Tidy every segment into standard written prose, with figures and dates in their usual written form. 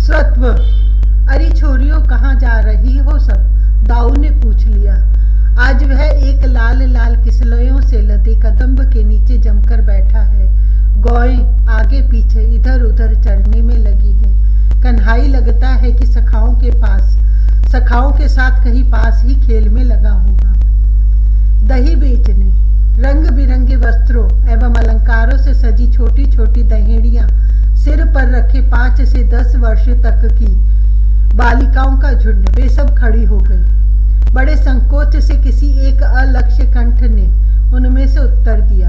स्वत्व। अरे छोरियों, कहाँ जा रही हो सब? दाऊ ने पूछ लिया। आज वह एक लाल लाल किसलयों से लदे कदम्ब के नीचे जमकर बैठा है। गौएं आगे पीछे इधर उधर चरने में लगी है। कन्हाई लगता है कि सखाओं के साथ कहीं पास ही खेल में लगा होगा। दही बेचने, रंग बिरंगे वस्त्रों एवं अलंकारों से सजी छोटी छोटी दहेड़ियां, सिर पर रखे 5 से 10 वर्ष तक की बालिकाओं का झुंड, वे सब खड़ी हो गई। बड़े संकोच से किसी एक अलक्ष्य कंठ ने उनमें से उत्तर दिया,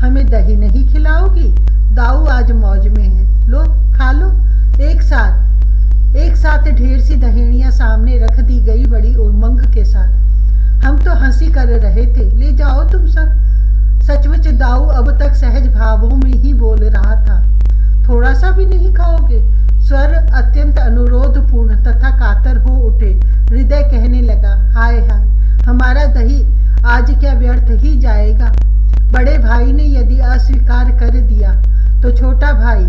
हमें दही नहीं खिलाओगी? दाऊ आज मौज में है, लो खा लो। एक साथ ढेर सी दहेड़ियां सामने रख दी गई बड़ी उमंग के साथ। हम तो हंसी कर रहे थे, ले जाओ तुम सब। सचमुच दाऊ अब तक सहज भावों में ही बोल रहा था। थोड़ा सा भी नहीं खाओगे? स्वर अत्यंत अनुरोधपूर्ण तथा कातर हो उठे। हृदय कहने लगा, हाय हाय, हमारा दही आज क्या व्यर्थ ही जाएगा। बड़े भाई ने यदि अस्वीकार कर दिया तो छोटा भाई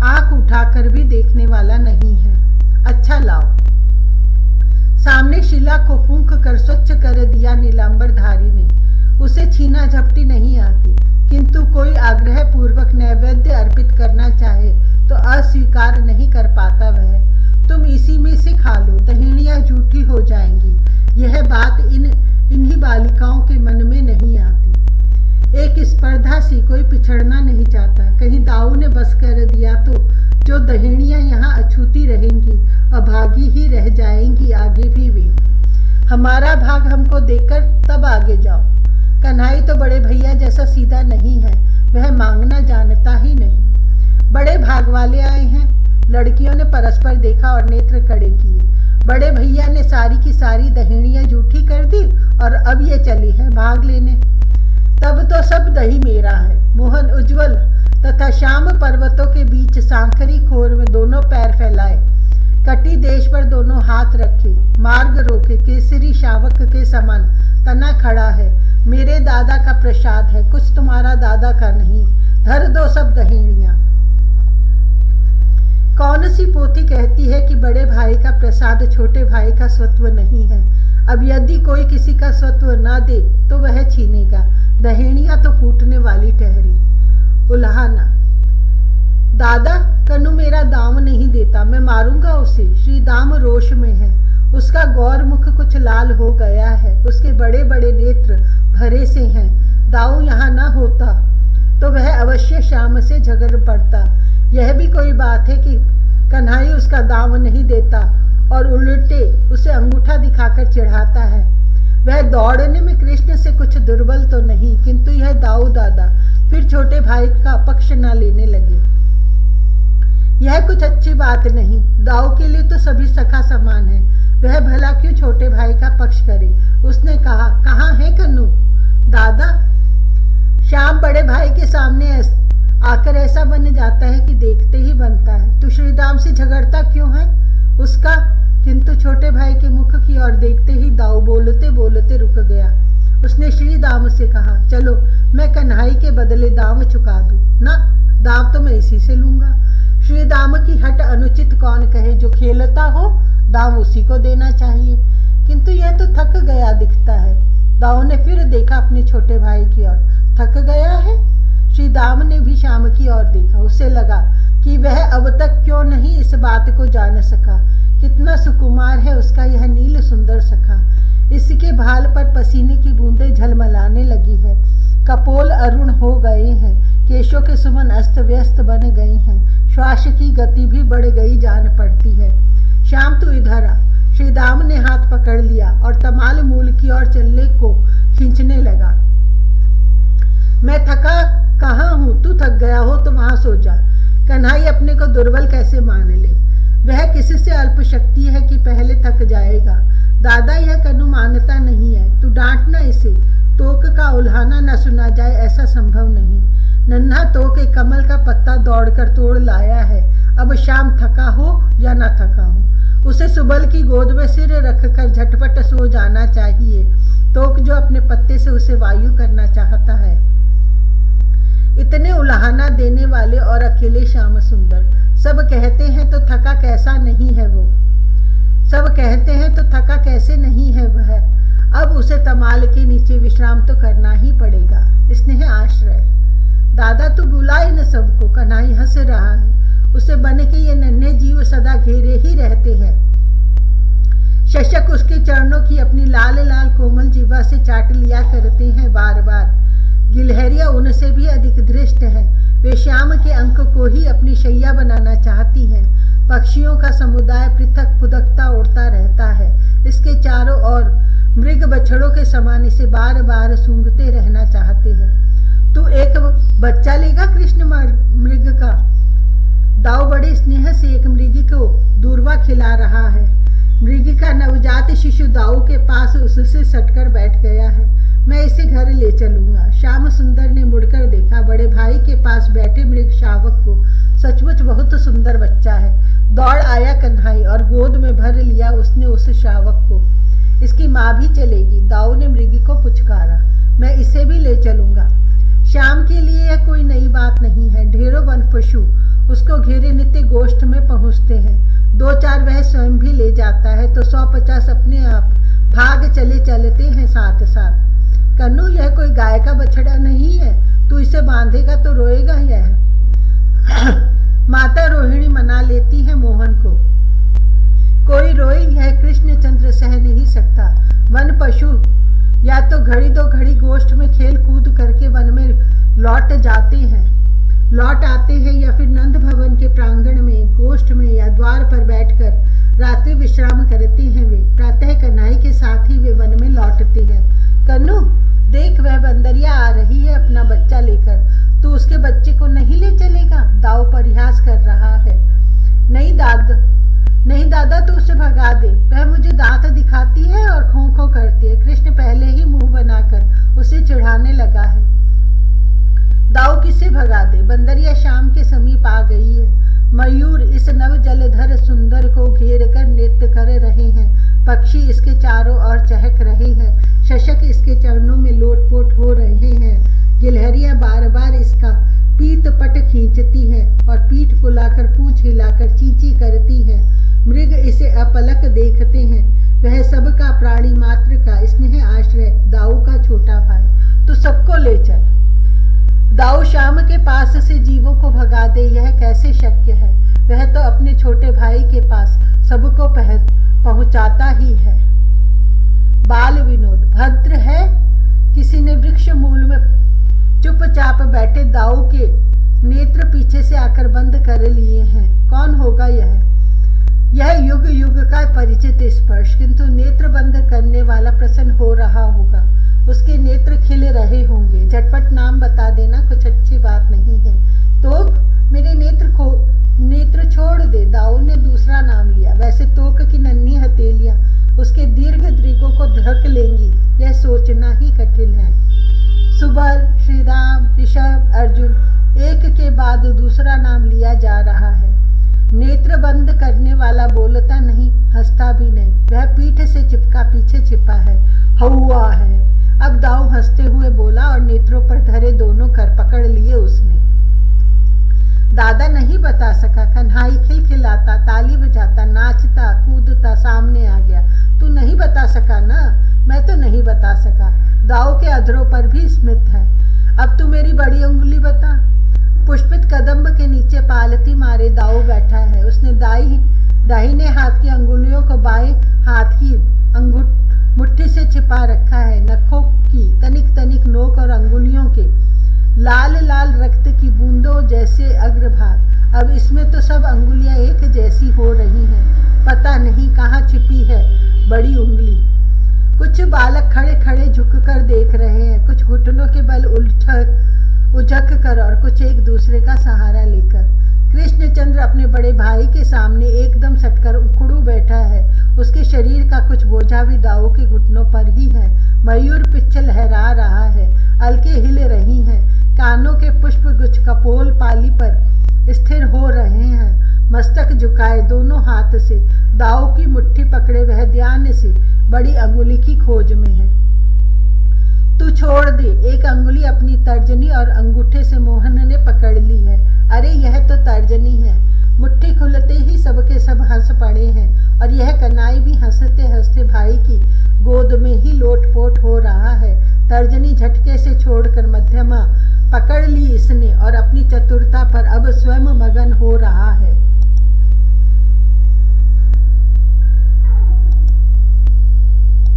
आंख उठाकर भी देखने वाला नहीं है। अच्छा लाओ। सामने शिला को फूंक कर स्वच्छ कर दिया नीलांबरधारी ने। उसे छीना झपटी नहीं आती, किंतु कोई आग्रह पूर्वक नैवेद्य अर्पित करना चाहे तो अस्वीकार नहीं कर पाता वह। तुम इसी में से खा लो, दहेड़ियां झूठी हो जाएंगी। यह बात इन्हीं बालिकाओं के मन में नहीं आती। एक स्पर्धा सी, कोई पिछड़ना नहीं चाहता। कहीं दाऊ ने बस कर दिया तो जो दहेड़ियां यहाँ अछूती रहेंगी, अभागी ही रह जाएंगी। आगे भी वे, हमारा भाग हमको देकर तब आगे जाओ। कन्हाई तो बड़े भैया जैसा सीधा नहीं है, वह मांगना जानता ही नहीं। बड़े भाग वाले आए हैं। लड़कियों ने परस्पर देखा और नेत्र कड़े किए। बड़े भैया ने सारी की सारी दहेड़ियां झूठी कर दी और अब ये चली है भाग लेने। तब तो सब दही मेरा है। मोहन उज्ज्वल तथा श्याम पर्वतों के बीच सांकरी खोर में दोनों पैर फैलाए, कटी देश पर दोनों हाथ रखे, मार्ग रोके, केसरी शावक के समान तना खड़ा है। मेरे दादा का प्रसाद है, कुछ तुम्हारा दादा का नहीं। धर दो सब दहेड़ियां। कौन सी पोथी कहती है कि बड़े भाई का प्रसाद छोटे भाई का स्वत्व नहीं है? अब यदि कोई किसी का स्वत्व न दे तो वह छीनेगा। दहेड़ियां तो फूटने वाली ठहरी। उल्हाना, दादा कन्नू मेरा दाम नहीं देता, मैं मारूंगा उसे। श्री दाम रोष में है। उसका गौर मुख कुछ लाल हो गया है, उसके बड़े बड़े नेत्र भरे से हैं। दाऊ यहाँ न होता तो वह अवश्य श्याम से झगड़ पड़ता। यह भी कोई बात है कि कन्हाई उसका दाम नहीं देता और उल्टे उसे अंगूठा दिखाकर चिढ़ाता है। वह दौड़ने में कृष्ण से कुछ दुर्बल तो नहीं, किंतु यह दाऊ दादा फिर छोटे भाई का पक्ष न लेने लगे। यह कुछ अच्छी बात नहीं। दाऊ के लिए तो सभी सखा समान है, वह भला क्यों छोटे भाई का पक्ष करे। उसने कहा, कहाँ है कन्नू? दादा, श्याम बड़े भाई के सामने आकर ऐसा बन जाता है कि देखते ही बनता है। तू श्रीदाम से झगड़ता क्यों है? उसका किंतु छोटे भाई के मुख की ओर देखते ही दाऊ बोलते बोलते रुक गया। उसने श्रीदाम से कहा, चलो मैं कन्हाई के बदले दाम चुका दूं ना। दाम तो मैं इसी से लूंगा। श्रीदाम की हट अनुचित कौन कहे। जो खेलता हो दाम उसी को देना चाहिए। किंतु यह तो थक गया दिखता है। दाऊ ने फिर देखा अपने छोटे भाई की ओर। थक गया है? श्री दाम ने भी श्याम की ओर देखा। उसे लगा कि वह अब तक क्यों नहीं इस बात को जान सका। कितना सुकुमार है उसका यह नील सुंदर सखा। इसके भाल पर पसीने की बूंदें झलमलाने लगी है। कपोल अरुण हो गए हैं, केशों के सुमन अस्त व्यस्त बन गए हैं, श्वास की गति भी बढ़ गई जान पड़ती है। श्याम तू इधर आ। श्रीदाम ने हाथ पकड़ लिया और तमाल मूल की ओर चलने को खींचने लगा। मैं थका कहाँ हूँ? तू थक गया हो तो वहां सो जा। कन्हाई अपने को दुर्बल कैसे मान ले? वह किसी से अल्प शक्ति है कि पहले थक जाएगा। दादा, यह कन्नू मानता नहीं है, तू डांटना इसे। तोक का उल्हाना न सुना जाए ऐसा संभव नहीं। नन्हा तोक एक कमल का पत्ता दौड़कर तोड़ लाया है। अब शाम थका हो या न थका हो, उसे सुबल की गोद में सिर रखकर झटपट सो जाना चाहिए। तोक जो अपने पत्ते से उसे वायु करना चाहता है। इतने उलाहना देने वाले और अकेले श्याम सुंदर। सब कहते हैं तो थका कैसा नहीं है वो, सब कहते हैं तो थका कैसे नहीं है वह। अब उसे तमाल के नीचे विश्राम तो करना ही पड़ेगा। स्नेह आश्रय। दादा तू बुलाए न सबको, कन्हई हंस रहा है। उसे बन के ये नन्हे जीव सदा घेरे ही रहते हैं। शशक उसके चरणों की अपनी लाल लाल कोमल जीवा से चाट लिया करते हैं बार बार। गिलहरियां उनसे भी अधिक धृष्ट है। वे श्याम के अंक को ही अपनी शैया बनाना चाहती हैं। पक्षियों का समुदाय पृथक फुदकता उड़ता रहता है। इसके चारों ओर मृग बछड़ों के समान इसे बार बार सूंघते रहना चाहते हैं। तू एक बच्चा लेगा कृष्ण मृग का। दाऊ बड़े स्नेह से एक मृगी को दूरवा खिला रहा है। मृगी का नवजात शिशु दाऊ के पास उससे सटकर बैठ गया है। मैं इसे घर ले चलूंगा। श्याम सुंदर ने मुड़कर देखा। बड़े भाई के पास बैठे मृग शावक को। सचमुच बहुत सुंदर बच्चा है। दौड़ आया कन्हई और गोद में भर लिया उसने उस शावक को। इसकी माँ भी चलेगी। दाऊ ने मृगी को पुचकारा। मैं इसे भी ले चलूंगा। श्याम के लिए यह कोई नई बात नहीं है। ढेरों वन पशु उसको घेरे नित्य गोष्ठ में पहुंचते हैं। 2-4 वह स्वयं भी ले जाता है तो 100-50 अपने आप भाग चले चलते हैं साथ साथ। कन्नू यह कोई गाय का बछड़ा नहीं है। तू इसे बांधेगा तो रोएगा यह। माता रोहिणी मना लेती है मोहन को। कोई रोए यह कृष्णचंद्र सह नहीं सकता। वन पशु या तो घड़ी दो घड़ी गोष्ठ में खेल कूद करके वन में लौट आते हैं या फिर नंद भवन के प्रांगण में गोष्ठ में या द्वार पर बैठकर रात्रि विश्राम करते हैं। वे प्रातः कन्हई के साथ ही वे वन में लौटते हैं। कन्नू देख वह बंदरिया आ रही है अपना बच्चा लेकर। तू उसके बच्चे को नहीं ले चलेगा? दाऊ परिहास कर रहा है। नहीं दादा तू उसे भगा दे। वह मुझे दांत दिखाती है और खों खों करती है। कृष्ण पहले ही मुंह बनाकर उसे चिढ़ाने लगा है। दाऊ किसे भगा दे? बंदरिया शाम के समीप आ गई है। मयूर इस नव जलधर सुंदर को घेर कर नृत्य कर रहे हैं। पक्षी इसके चारों ओर चहक रहे हैं। शशक इसके चरणों में लोटपोट हो रहे हैं। गिलहरियां बार बार इसका पीत पट खींचती है और पीठ फुलाकर पूंछ हिलाकर चींची करती है। मृग इसे अपलक देखते हैं। वह सबका प्राणी मात्र का स्नेह आश्रय दाऊ का छोटा भाई। तो सबको ले चल। दाऊ श्याम के पास से जीवों को भगा दे यह कैसे शक्य है? वह तो अपने छोटे भाई के पास सबको पहुंचाता ही है। बाल विनोद भद्र है। किसी ने वृक्ष मूल में चुपचाप बैठे दाऊ के नेत्र पीछे से आकर बंद कर लिए हैं। कौन होगा यह युग युग का परिचित स्पर्श। किंतु नेत्र बंद करने वाला प्रसन्न हो रहा होगा। उसके नेत्र खिल रहे होंगे। झटपट नाम बता देना, कुछ अच्छी बात नहीं है। तोक मेरे नेत्र छोड़ दे। दाऊ ने दूसरा नाम लिया। वैसे तोक की नन्ही हथेलियां उसके दीर्घ दृगों को ढक लेंगी, यह सोचना ही कठिन है। सुबल, श्रीराम, ऋषभ, अर्जुन एक के बाद दूसरा नाम लिया जा रहा है। नेत्र बंद करने वाला बोलता नहीं, हंसता भी नहीं। वह पीठ से चिपका पीछे छिपा है। हौआ है। अब दाऊ हंसते हुए बोला और नेत्रों पर धरे दोनों कर पकड़ लिए उसने। दादा नहीं बता सका। कन्हई खिलखिलाता, ताली बजाता, नाचता, कूदता सामने आ गया। तू नहीं बता सका ना? मैं तो नहीं बता सका। दाऊ के अधरों पर भी स्मित है। अब तू मेरी बड़ी उंगली बता। पुष्पित कदम्ब के नीचे पालती मारे दाऊ बैठा है। उसने दाहिने हाथ की अंगुलियों को बाएं हाथ की मुट्ठी से छिपा रखा है। नखों की तनिक तनिक नोक और अंगुलियों के लाल लाल रक्त की बूंदों जैसे अग्रभाग। अब इसमें तो सब अंगुलियां एक जैसी हो रही हैं। पता नहीं कहाँ छिपी है बड़ी उंगली। कुछ बालक खड़े खड़े झुककर देख रहे हैं, कुछ घुटनों के बल उझक कर और कुछ एक दूसरे का सहारा लेकर। कृष्णचंद्र अपने बड़े भाई के सामने एकदम सटकर उखड़ू बैठा है। उसके शरीर का कुछ बोझा भी दाऊ के घुटनों पर ही है। मयूर पिच्छ लहरा रहा है। अलके हिल रही हैं। कानों के पुष्प गुच्छ कपोल पाली पर स्थिर हो रहे हैं। मस्तक झुकाए दोनों हाथ से दाऊ की मुट्ठी पकड़े वह ध्यान से बड़ी अंगुली की खोज में है। तू छोड़ दे। एक अंगुली अपनी तर्जनी और अंगूठे से मोहन ने पकड़ ली है। अरे यह तो तर्जनी है। मुट्ठी खुलते ही सबके सब हंस पड़े हैं और यह कन्हई भी हंसते हंसते भाई की गोद में ही लोटपोट हो रहा है। तर्जनी झटके से छोड़कर मध्यमा पकड़ ली इसने और अपनी चतुरता पर अब स्वयं मगन हो रहा